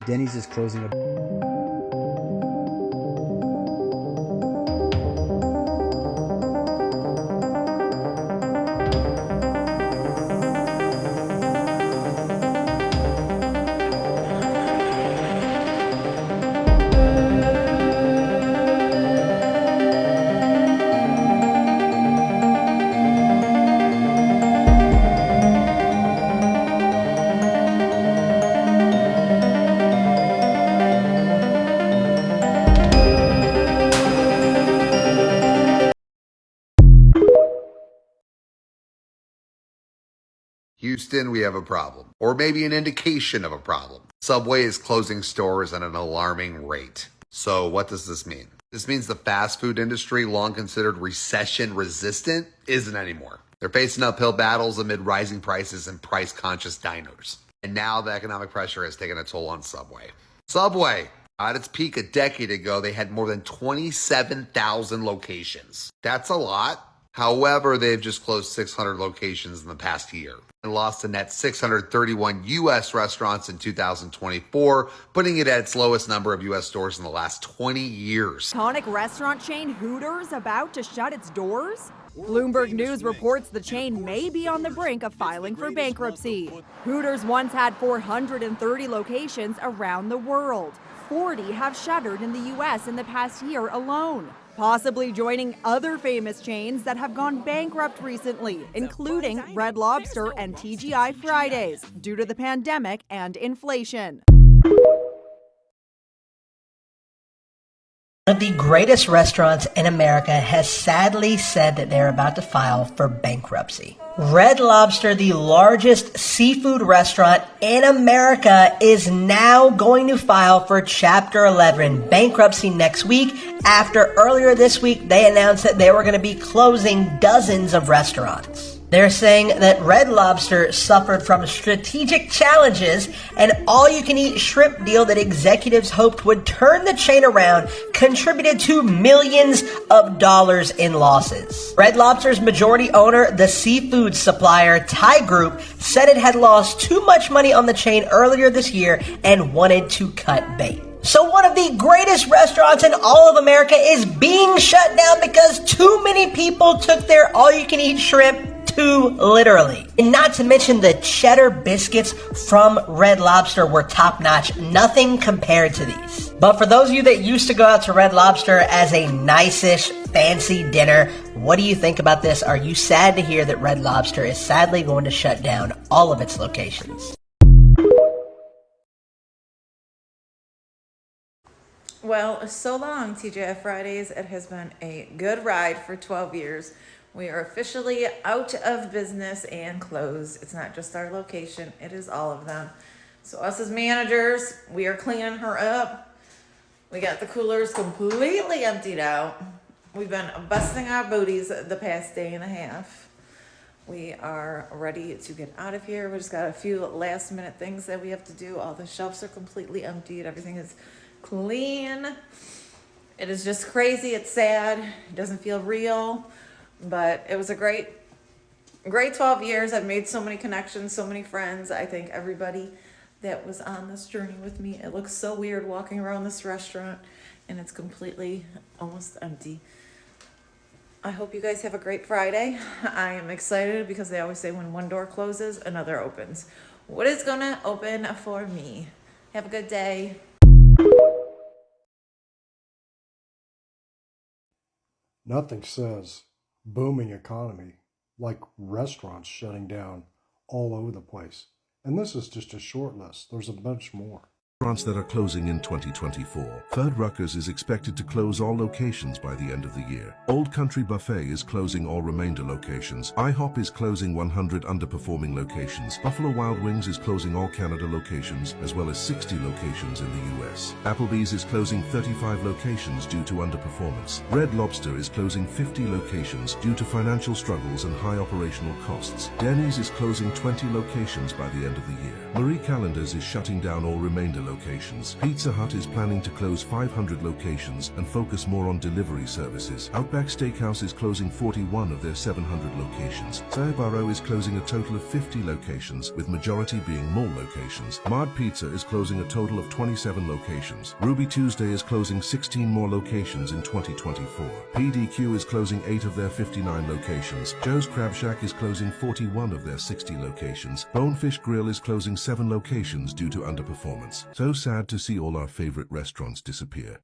Denny's is closing a Houston, we have a problem, or maybe an indication of a problem. Subway is closing stores at an alarming rate. So what does this mean? This means the fast food industry, long considered recession resistant, isn't anymore. They're facing uphill battles amid rising prices and price conscious diners. And now the economic pressure has taken a toll on Subway. Subway, at its peak a decade ago, they had more than 27,000 locations. That's a lot. However, they've just closed 600 locations in the past year and lost a net 631 U.S. restaurants in 2024, putting it at its lowest number of U.S. stores in the last 20 years. Iconic restaurant chain Hooters about to shut its doors? Bloomberg News reports the chain may be on the brink of filing for bankruptcy. Hooters once had 430 locations around the world. 40 have shuttered in the U.S. in the past year alone, possibly joining other famous chains that have gone bankrupt recently, including Red Lobster and TGI Fridays, due to the pandemic and inflation. One of the greatest restaurants in America has sadly said that they're about to file for bankruptcy. Red Lobster, the largest seafood restaurant in America, is now going to file for Chapter 11 bankruptcy next week, after earlier this week they announced that they were going to be closing dozens of restaurants. They're saying that Red Lobster suffered from strategic challenges, and all-you-can-eat shrimp deal that executives hoped would turn the chain around contributed to millions of dollars in losses. Red Lobster's majority owner, the seafood supplier Thai Group, said it had lost too much money on the chain earlier this year and wanted to cut bait. So one of the greatest restaurants in all of America is being shut down because too many people took their all-you-can-eat shrimp too literally. And not to mention the cheddar biscuits from Red Lobster were top-notch, nothing compared to these. But for those of you that used to go out to Red Lobster as a nice-ish, fancy dinner, what do you think about this? Are you sad to hear that Red Lobster is sadly going to shut down all of its locations? Well, so long, TGI Fridays. It has been a good ride for 12 years. We are officially out of business and closed. It's not just our location, it is all of them. So us as managers, we are cleaning her up. We got the coolers completely emptied out. We've been busting our booties the past day and a half. We are ready to get out of here. We just got a few last minute things that we have to do. All the shelves are completely emptied. Everything is clean. It is just crazy. It's sad. It doesn't feel real. But it was a great 12 years. I've made so many connections, so many friends. I thank everybody that was on this journey with me. It looks so weird walking around this restaurant and it's completely almost empty. I hope you guys have a great Friday. I am excited because they always say when one door closes, another opens. What is gonna open for me? Have a good day. Nothing says booming economy like restaurants shutting down all over the place. And this is just a short list. There's a bunch more. Restaurants that are closing in 2024. Fuddruckers is expected to close all locations by the end of the year. Old Country Buffet is closing all remainder locations. IHOP is closing 100 underperforming locations. Buffalo Wild Wings is closing all Canada locations, as well as 60 locations in the US. Applebee's is closing 35 locations due to underperformance. Red Lobster is closing 50 locations due to financial struggles and high operational costs. Denny's is closing 20 locations by the end of the year. Marie Callender's is shutting down all remainder locations locations. Pizza Hut is planning to close 500 locations and focus more on delivery services. Outback Steakhouse is closing 41 of their 700 locations. Sbarro is closing a total of 50 locations, with majority being mall locations. Mart Pizza is closing a total of 27 locations. Ruby Tuesday is closing 16 more locations in 2024. PDQ is closing 8 of their 59 locations. Joe's Crab Shack is closing 41 of their 60 locations. Bonefish Grill is closing 7 locations due to underperformance. So sad to see all our favorite restaurants disappear.